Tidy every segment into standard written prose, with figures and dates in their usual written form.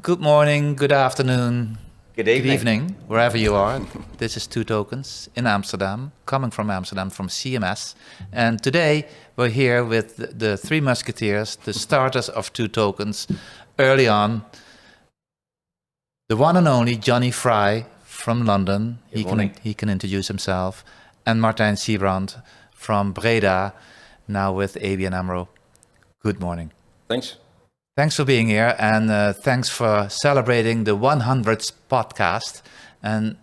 Good morning, good afternoon, Good good evening. evening, wherever you are. This is Two Tokens in Amsterdam, coming from Amsterdam, from CMS. And today we're here with the Three Musketeers, the starters of Two Tokens. Early on, the one and only Jonny from London. He can introduce himself. And Martijn Siebrand from Breda, now with ABN AMRO. Good morning. Thanks. Thanks for being here, and thanks for celebrating the 100th podcast. And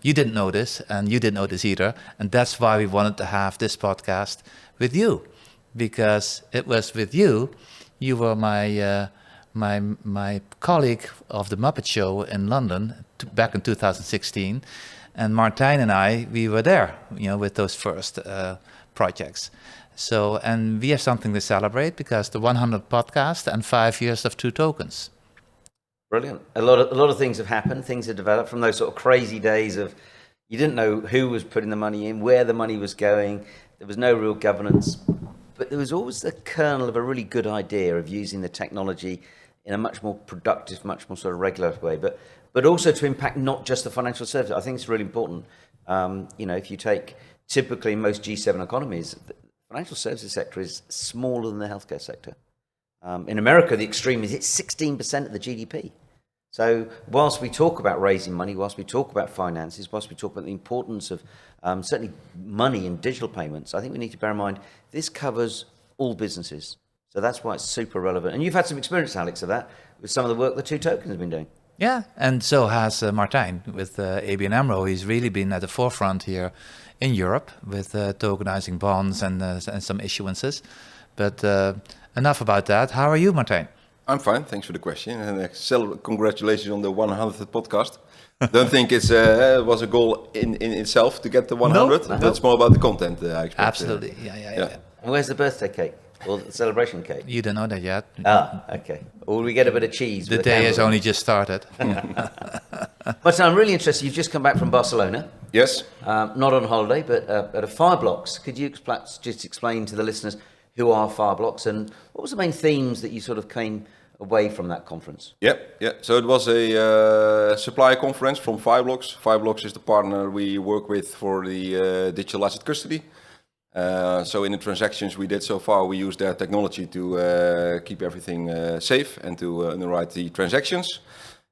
you didn't know this, and you didn't know this either. And that's why we wanted to have this podcast with you, because it was with you. You were my colleague of the Muppet Show in London back in 2016, and Martijn and I, we were there, with those first projects. So, and we have something to celebrate because the 100th podcast and 5 years of Two Tokens. Brilliant. A lot of things have happened. Things have developed from those sort of crazy days of you didn't know who was putting the money in, where the money was going. There was no real governance, but there was always the kernel of a really good idea of using the technology in a much more productive, much more sort of regular way, but also to impact not just the financial services. I think it's really important. If you take typically most G7 economies, financial services sector is smaller than the healthcare sector. In America, the extreme is it's 16% of the GDP. So whilst we talk about raising money, whilst we talk about finances, whilst we talk about the importance of certainly money and digital payments, I think we need to bear in mind this covers all businesses. So that's why it's super relevant. And you've had some experience, Alex, of that with some of the work the Two Tokens have been doing. Yeah, and so has Martijn with ABN AMRO. He's really been at the forefront here in Europe with tokenizing bonds and some issuances. But enough about that. How are you, Martijn? I'm fine. Thanks for the question. And congratulations on the 100th podcast. Don't think it was a goal in itself to get the 100. No. That's more about the content, I expect. Absolutely. Yeah. And where's the birthday cake? Or the celebration cake? You don't know that yet. Okay. Or will we get a bit of cheese? The day has only just started. But I'm really interested. You've just come back from Barcelona. Yes. Not on holiday, but at a Fireblocks. Could you just explain to the listeners who are Fireblocks and what was the main themes that you sort of came away from that conference? Yeah. So it was a supply conference from Fireblocks. Fireblocks is the partner we work with for the digital asset custody. So in the transactions we did so far, we used their technology to keep everything safe and to underwrite the transactions.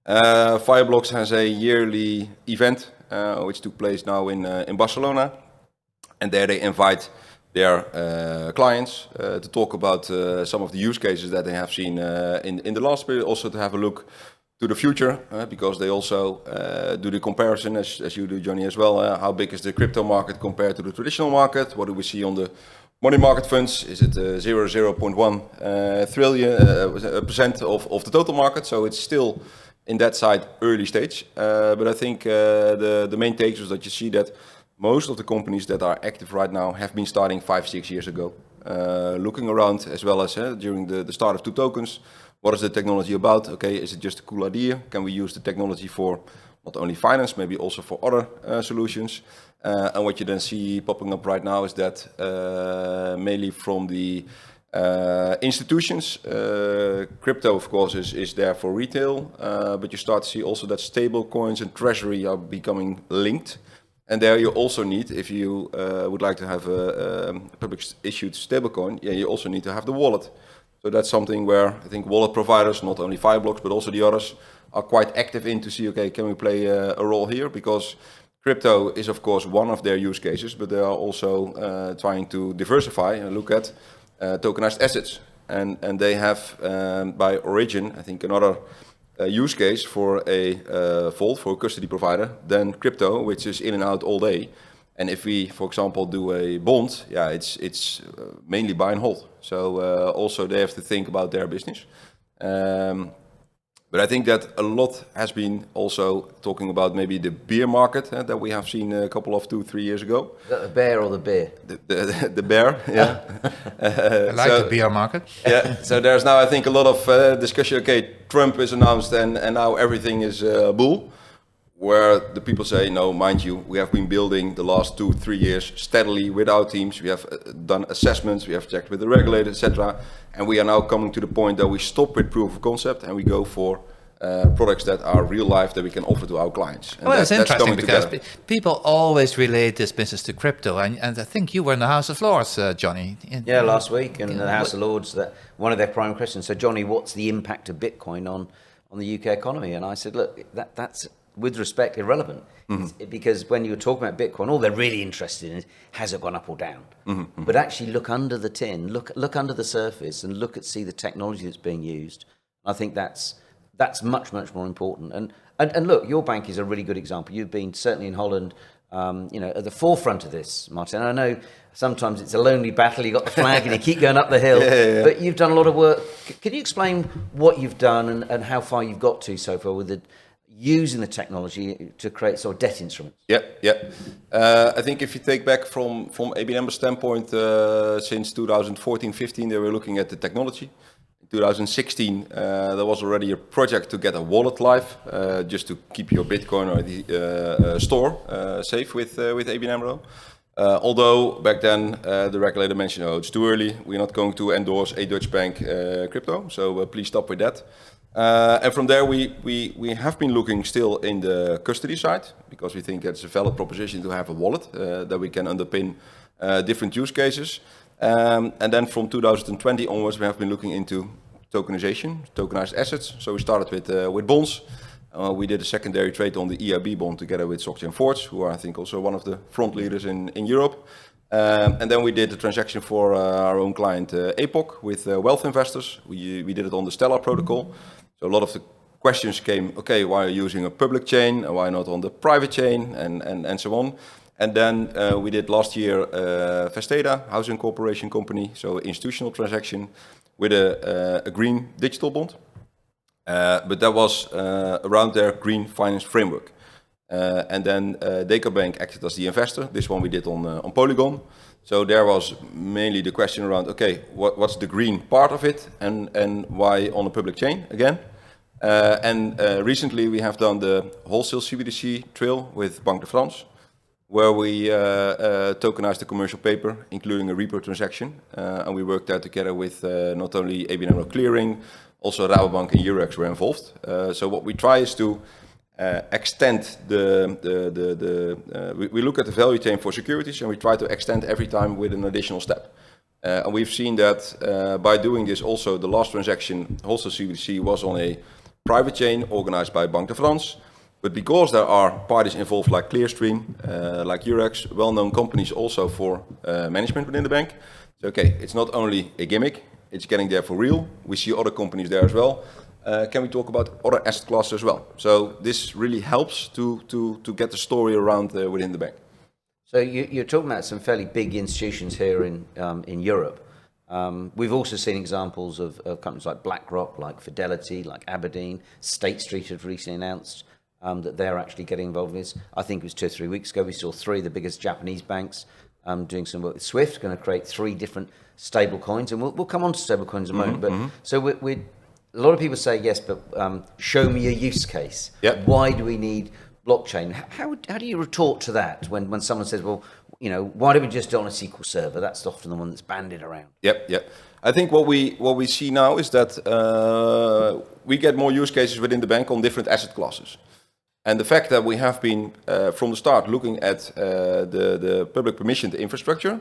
Fireblocks has a yearly event which took place now in Barcelona, and there they invite their clients to talk about some of the use cases that they have seen in the last period, also to have a look to the future, because they also do the comparison, as you do, Jonny, as well. How big is the crypto market compared to the traditional market? What do we see on the money market funds? Is it 0.1 trillion percent of the total market? So it's still in that side early stage. But I think the main take is that you see that most of the companies that are active right now have been starting 5-6 years ago. Looking around as well as during the start of Two Tokens. What is the technology about? Okay, is it just a cool idea? Can we use the technology for not only finance, maybe also for other solutions? And what you then see popping up right now is that mainly from the institutions, crypto of course is there for retail, but you start to see also that stablecoins and treasury are becoming linked. And there you also need, if you would like to have a public issued stablecoin, you also need to have the wallet. So that's something where I think wallet providers, not only Fireblocks, but also the others, are quite active in to see, okay, can we play a role here? Because crypto is, of course, one of their use cases, but they are also trying to diversify and look at tokenized assets. And they have, by origin, I think another use case for a vault, for a custody provider, than crypto, which is in and out all day. And if we, for example, do a bond, it's mainly buy and hold. So also they have to think about their business. But I think that a lot has been also talking about maybe the beer market that we have seen a couple of 2-3 years ago. Is that the bear or the beer? The bear, yeah. I like the beer market. Yeah, so there's now I think a lot of discussion. Okay, Trump is announced and now everything is bull. Where the people say, no, mind you, we have been building the last 2-3 years steadily with our teams. We have done assessments, we have checked with the regulator, etc. And we are now coming to the point that we stop with proof of concept and we go for products that are real life that we can offer to our clients. And Well, it's that's interesting coming because together. people always relate this business to crypto, and I think you were in the House of Lords, Jonny. Yeah, last week in the House of Lords, that one of their prime questions. So, Johnny, what's the impact of Bitcoin on the UK economy? And I said, look, that's with respect irrelevant, because when you were talking about Bitcoin, all they're really interested in is has it gone up or down. But actually, look under the tin, look under the surface, and see the technology that's being used. I think that's much more important. And look, your bank is a really good example. You've been certainly in Holland. At the forefront of this, Martin. I know sometimes it's a lonely battle. You got the flag and you keep going up the hill. Yeah. But you've done a lot of work. Can you explain what you've done and how far you've got to so far with using the technology to create sort of debt instruments? Yeah. I think if you take back from ABN AMRO standpoint, since 2014-15, they were looking at the technology. 2016, there was already a project to get a wallet live, just to keep your Bitcoin or the store safe with ABN AMRO. Although back then the regulator mentioned, oh, it's too early. We're not going to endorse a Dutch bank crypto, so please stop with that. And from there, we have been looking still in the custody side, because we think it's a valid proposition to have a wallet that we can underpin different use cases. And then from 2020 onwards, we have been looking into tokenization, tokenized assets. So we started with bonds. We did a secondary trade on the EIB bond together with SocGen Forge, who are, I think, also one of the front leaders in Europe. And then we did the transaction for our own client, APOC, with wealth investors. We did it on the Stellar protocol. So a lot of the questions came, okay, why are you using a public chain? Why not on the private chain? And so on. And then we did last year Vesteda, housing corporation company, so institutional transaction with a green digital bond. But that was around their green finance framework. And then Deco Bank acted as the investor. This one we did on Polygon. So there was mainly the question around, okay, what's the green part of it and why on a public chain again? And recently we have done the wholesale CBDC trail with Banque de France, where we tokenized the commercial paper, including a repo transaction. And we worked there together with not only ABN AMRO Clearing, also Rabobank and Eurex were involved. So what we try is to extend we look at the value chain for securities, and we try to extend every time with an additional step. And we've seen that by doing this also, the last transaction, wholesale CBDC, was on a private chain organized by Banque de France. But because there are parties involved like Clearstream, like Eurex, well-known companies also for management within the bank, so okay, it's not only a gimmick, it's getting there for real. We see other companies there as well. Can we talk about other asset classes as well? So this really helps to get the story around within the bank. So you're talking about some fairly big institutions here in Europe. We've also seen examples of companies like BlackRock, like Fidelity, like Aberdeen. State Street have recently announced that they're actually getting involved in this. I think it was 2 or 3 weeks ago, we saw 3 of the biggest Japanese banks doing some work with Swift, going to create 3 different stable coins. And we'll come on to stable coins in a moment. But so a lot of people say, yes, but show me a use case. Yep. Why do we need blockchain? How do you retort to that when someone says, well, why don't we just do it on a SQL server? That's often the one that's bandied around. Yep. I think what we see now is that we get more use cases within the bank on different asset classes. And the fact that we have been, from the start, looking at the public permissioned infrastructure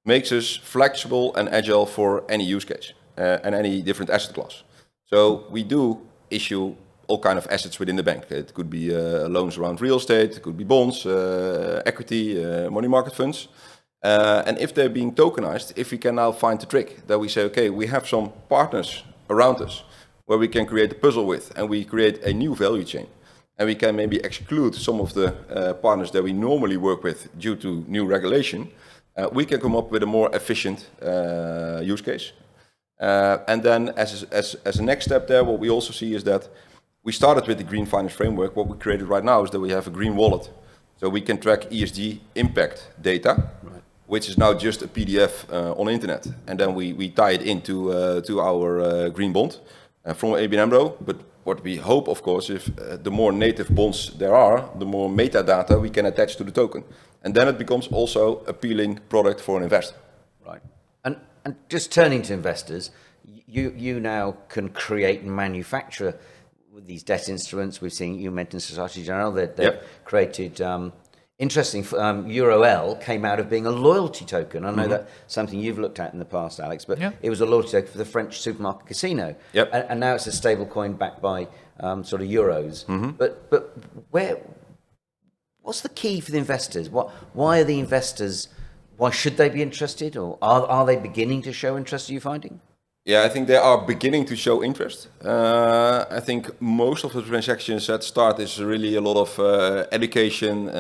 makes us flexible and agile for any use case and any different asset class. So we do issue all kind of assets within the bank. It could be loans around real estate, it could be bonds, equity, money market funds. And if they're being tokenized, if we can now find the trick that we say, okay, we have some partners around us where we can create a puzzle with, and we create a new value chain. And we can maybe exclude some of the partners that we normally work with due to new regulation. We can come up with a more efficient use case. And then as a next step there, what we also see is that we started with the Green Finance Framework. What we created right now is that we have a green wallet. So we can track ESG impact data, right, which is now just a PDF on the internet. And then we tie it into to our green bond from ABN AMRO. But what we hope, of course, if the more native bonds there are, the more metadata we can attach to the token. And then it becomes also appealing product for an investor. Right. And just turning to investors, you now can create and manufacture with these debt instruments. We've seen, you mentioned Societe Generale, they've created, interesting, EuroL came out of being a loyalty token. I know that's something you've looked at in the past, Alex, but it was a loyalty token for the French supermarket Casino. And now it's a stable coin backed by sort of euros. But what's the key for the investors? Why are the investors, why should they be interested? Or are they beginning to show interest, are you finding? Yeah, I think they are beginning to show interest. I think most of the transactions at start is really a lot of education,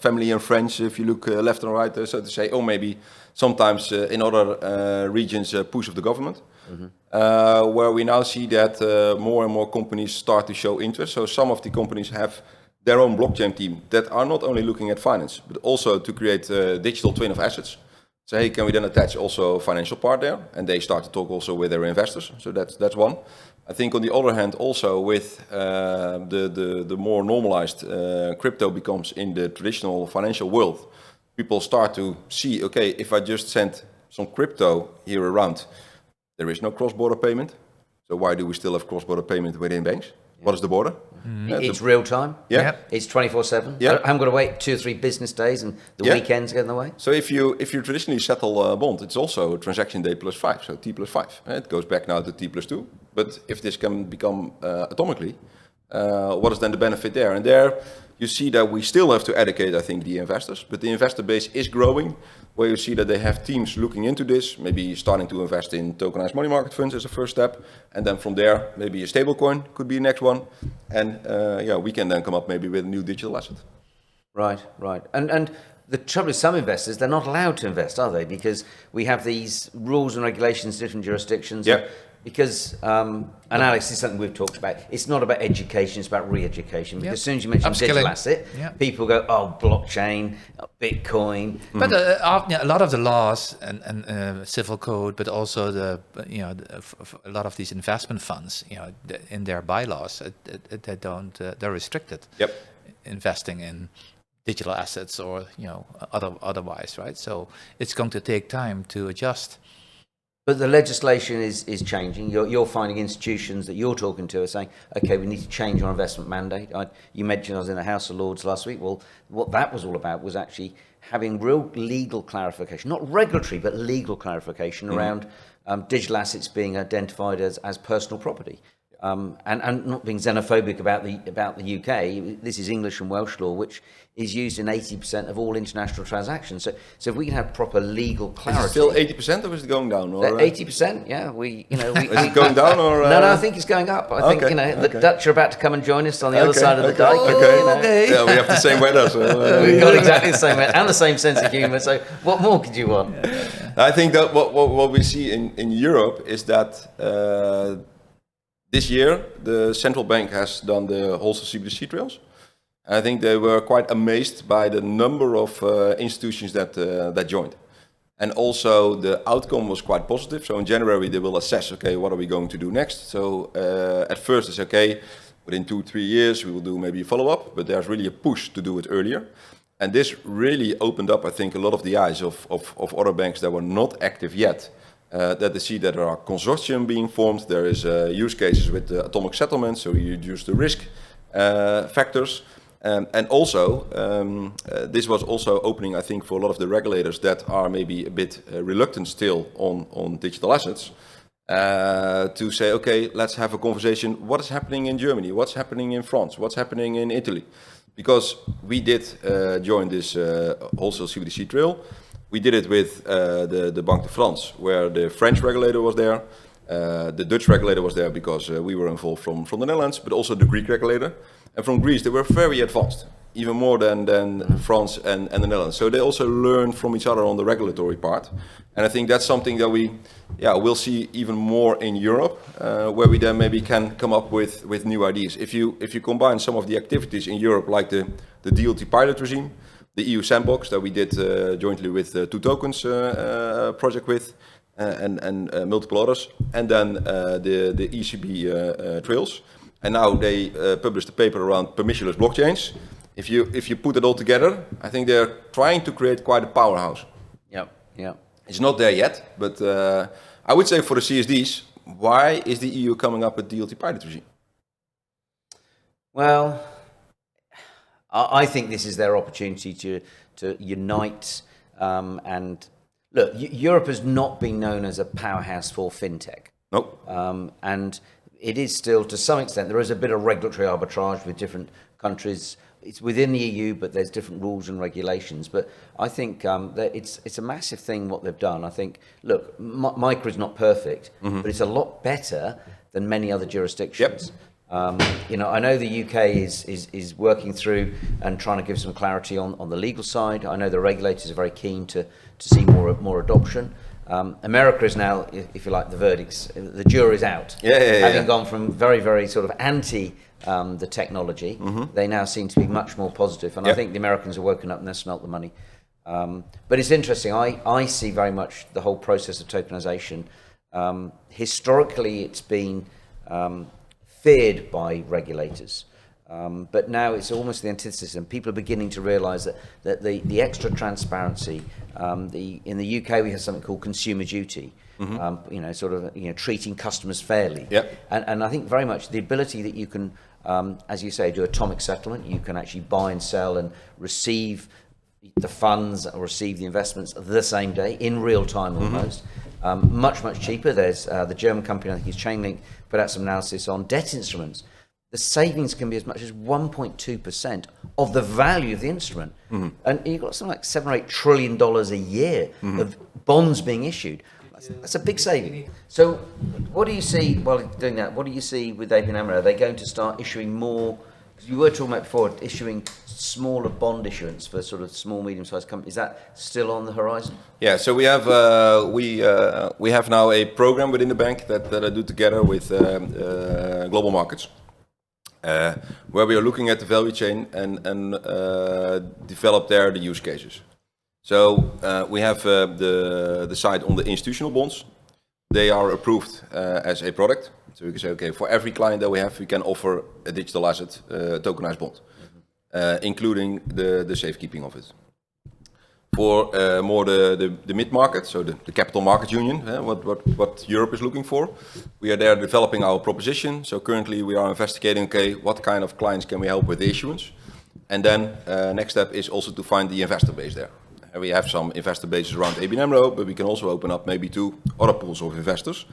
family and friends, if you look left and right, so to say, or maybe sometimes in other regions push of the government. Where we now see that more and more companies start to show interest. So some of the companies have their own blockchain team that are not only looking at finance, but also to create a digital twin of assets. So hey, can we then attach also a financial part there? And they start to talk also with their investors. So that's one. I think on the other hand, also with the more normalized crypto becomes in the traditional financial world, people start to see, okay, if I just send some crypto here around, there is no cross-border payment. So why do we still have cross-border payment within banks? What is the border? It's real time. Yeah. It's 24/7. Yeah. I haven't got to wait 2 or 3 business days and the weekends get in the way. So if you traditionally settle a bond, it's also a transaction day plus 5, so T plus 5. It goes back now to T plus 2. But if this can become atomically, what is then the benefit there? And there you see that we still have to educate, I think, the investors. But the investor base is growing, where you see that they have teams looking into this, maybe starting to invest in tokenized money market funds as a first step. And then from there, maybe a stablecoin could be the next one. And we can then come up maybe with a new digital asset. Right. And the trouble is some investors, they're not allowed to invest, are they? Because we have these rules and regulations in different jurisdictions. Yeah. Because, and Alex, this is something we've talked about, it's not about education, it's about re-education. Because as soon as you mention digital asset, people go, oh, blockchain, Bitcoin. But a lot of the laws and civil code, but also a lot of these investment funds, in their bylaws, they're restricted. Investing in digital assets or otherwise, right? So it's going to take time to adjust. But the legislation is changing. You're finding institutions that you're talking to are saying, okay, we need to change our investment mandate. You mentioned I was in the House of Lords last week. Well, what that was all about was actually having real legal clarification, not regulatory, but legal clarification around digital assets being identified as personal property. And not being xenophobic about the UK, this is English and Welsh law, which is used in 80% of all international transactions. So if we can have proper legal clarity, is it still 80% or is it going down? Or 80%, yeah. Is it going down or? No, I think it's going up. I think the Dutch are about to come and join us on the other side of the dike. Yeah, we have the same weather, so we've got exactly the same weather and the same sense of humour. So what more could you want? I think that what we see in Europe is that. This year, the central bank has done the wholesale CBDC trails. I think they were quite amazed by the number of institutions that joined. And also the outcome was quite positive. So in January, they will assess, okay, what are we going to do next? So at first it's okay, within 2-3 years, we will do maybe a follow-up, but there's really a push to do it earlier. And this really opened up, I think, a lot of the eyes of other banks that were not active yet. That they see that there are consortium being formed, there is use cases with the atomic settlement, so you reduce the risk factors. And also, this was also opening, I think, for a lot of the regulators that are maybe a bit reluctant still on digital assets, to say, okay, let's have a conversation. What is happening in Germany? What's happening in France? What's happening in Italy? Because we did join this wholesale CBDC trail. We did it with the Banque de France, where the French regulator was there, the Dutch regulator was there because we were involved from the Netherlands, but also the Greek regulator. And from Greece, they were very advanced, even more than France and the Netherlands. So they also learn from each other on the regulatory part. And I think that's something that we will see even more in Europe, where we then maybe can come up with new ideas. If you combine some of the activities in Europe, like the DLT pilot regime, the EU sandbox that we did jointly with the 2 tokens project with, and multiple others, and then the ECB trails. And now they published a paper around permissionless blockchains. If you put it all together, I think they're trying to create quite a powerhouse. Yeah. It's not there yet, but I would say for the CSDs, why is the EU coming up with DLT pilot regime? Well, I think this is their opportunity to unite and look. Europe has not been known as a powerhouse for fintech. Nope. And it is still, to some extent, there is a bit of regulatory arbitrage with different countries. It's within the EU, but there's different rules and regulations. But I think that it's a massive thing what they've done. I think, look, micro is not perfect, but it's a lot better than many other jurisdictions. You know, I know the UK is working through and trying to give some clarity on the legal side. I know the regulators are very keen to see more adoption. America is now, if you like, the verdicts. The jury's out. Having gone from very, very sort of anti the technology, they now seem to be much more positive. And I think the Americans are woken up and they've smelt the money. But it's interesting. I see very much the whole process of tokenization. Historically, it's been feared by regulators. But now it's almost the antithesis, and people are beginning to realise that the extra transparency. In the UK, we have something called consumer duty. You know, sort of, you know, treating customers fairly. And I think very much the ability that you can, as you say, do atomic settlement. You can actually buy and sell and receive the funds or receive the investments the same day in real time almost. Much cheaper. There's the German company, I think it's Chainlink, put out some analysis on debt instruments. The savings can be as much as 1.2% of the value of the instrument. And you've got something like $7 or $8 trillion a year of bonds being issued. That's a big saving. So what do you see while doing that? What do you see with ABN AMRO? Are they going to start issuing more? You were talking about before issuing smaller bond issuance for sort of small, medium-sized companies. Is that still on the horizon? Yeah, so we have now a program within the bank that I do together with Global Markets, where we are looking at the value chain and develop there the use cases. So we have the side on the institutional bonds. They are approved as a product. So we can say, okay, for every client that we have, we can offer a digital asset tokenized bond, including the safekeeping of it. For more the mid-market, so the capital market union, what Europe is looking for, we are there developing our proposition. So currently we are investigating, okay, what kind of clients can we help with the issuance? And then next step is also to find the investor base there. And we have some investor bases around ABN AMRO, but we can also open up maybe to other pools of investors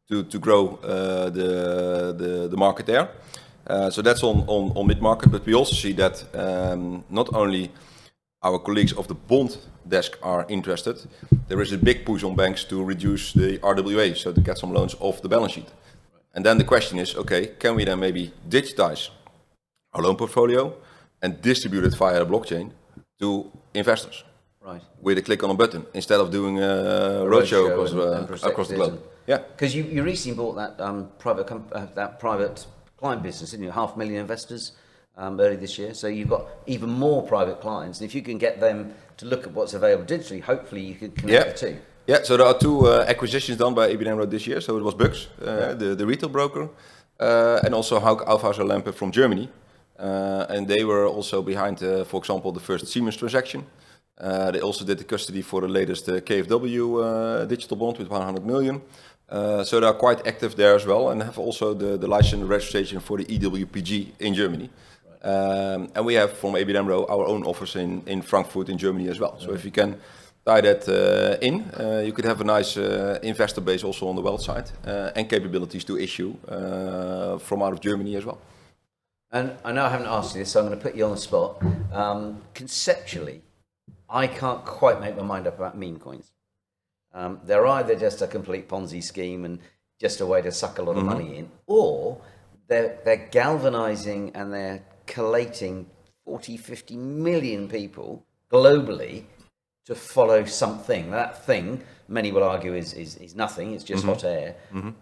to grow the market there. So that's on mid-market, but we also see that not only our colleagues of the bond desk are interested, there is a big push on banks to reduce the RWA, so to get some loans off the balance sheet. And then the question is, okay, can we then maybe digitize our loan portfolio and distribute it via the blockchain to investors? Right. With a click on a button, instead of doing a roadshow across the globe. Yeah. Because you recently bought that private client business, didn't you? 500,000 investors early this year. So you've got even more private clients. And if you can get them to look at what's available digitally, hopefully you can connect the two. Yeah, so there are two acquisitions done by ABN AMRO this year. So it was Bausch, the retail broker, and also Hauck Aufhäuser Lampe from Germany. And they were also behind, for example, the first Siemens transaction. They also did the custody for the latest KfW digital bond with 100 million. So they are quite active there as well, and have also the license registration for the EWPG in Germany. And we have from ABN AMRO our own office in Frankfurt in Germany as well. So if you can tie that in, you could have a nice investor base also on the wealth side, and capabilities to issue from out of Germany as well. And I know I haven't asked you this, so I'm going to put you on the spot. Conceptually, I can't quite make my mind up about meme coins. They're either just a complete Ponzi scheme and just a way to suck a lot of money in, or they're galvanizing and they're collating 40, 50 million people globally to follow something. That thing, many will argue, is nothing, it's just hot air.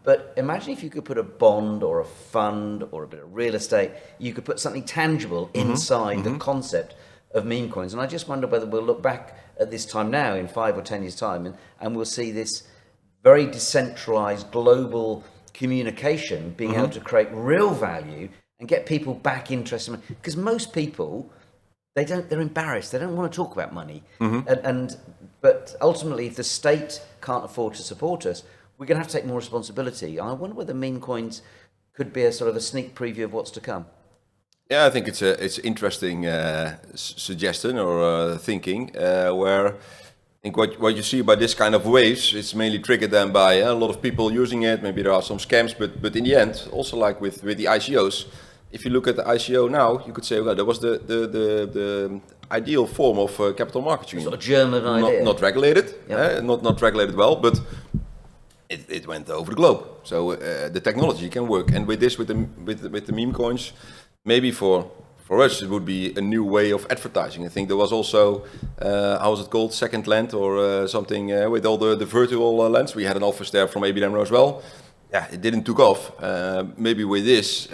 But imagine if you could put a bond or a fund or a bit of real estate, you could put something tangible inside the concept of meme coins. And I just wonder whether we'll look back at this time now in 5 or 10 years' time and we'll see this very decentralized global communication being able to create real value and get people back interested. Because most people, they're embarrassed. They don't want to talk about money. But ultimately, if the state can't afford to support us, we're going to have to take more responsibility. I wonder whether meme coins could be a sort of a sneak preview of what's to come. Yeah, I think it's interesting suggestion or thinking where I think what you see by this kind of waves, it's mainly triggered then by a lot of people using it. Maybe there are some scams, but in the end, also like with the ICOs, if you look at the ICO now, you could say, well, that was the ideal form of capital markets union. Sort of German idea. Not regulated, Yep. not regulated well, but it went over the globe. So the technology can work, and with this, with the meme coins, maybe for us it would be a new way of advertising. I think there was also how was it called, Second Land or something with all the virtual lands. We had an office there from ABN AMRO as well. Yeah, it didn't took off. Maybe with this,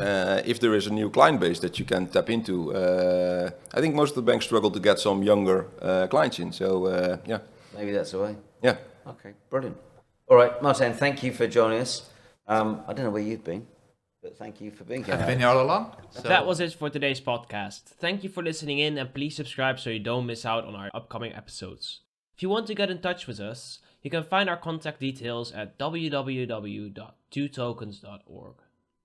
if there is a new client base that you can tap into, I think most of the banks struggle to get some younger clients in. So yeah, Maybe that's the way. yeah. Okay, brilliant. All right, Martijn, thank you for joining us. I don't know where you've been, but thank you for being here. I've been here all along. So That was it for today's podcast. Thank you for listening in, and please subscribe so you don't miss out on our upcoming episodes. If you want to get in touch with us, you can find our contact details at www.twotokens.org.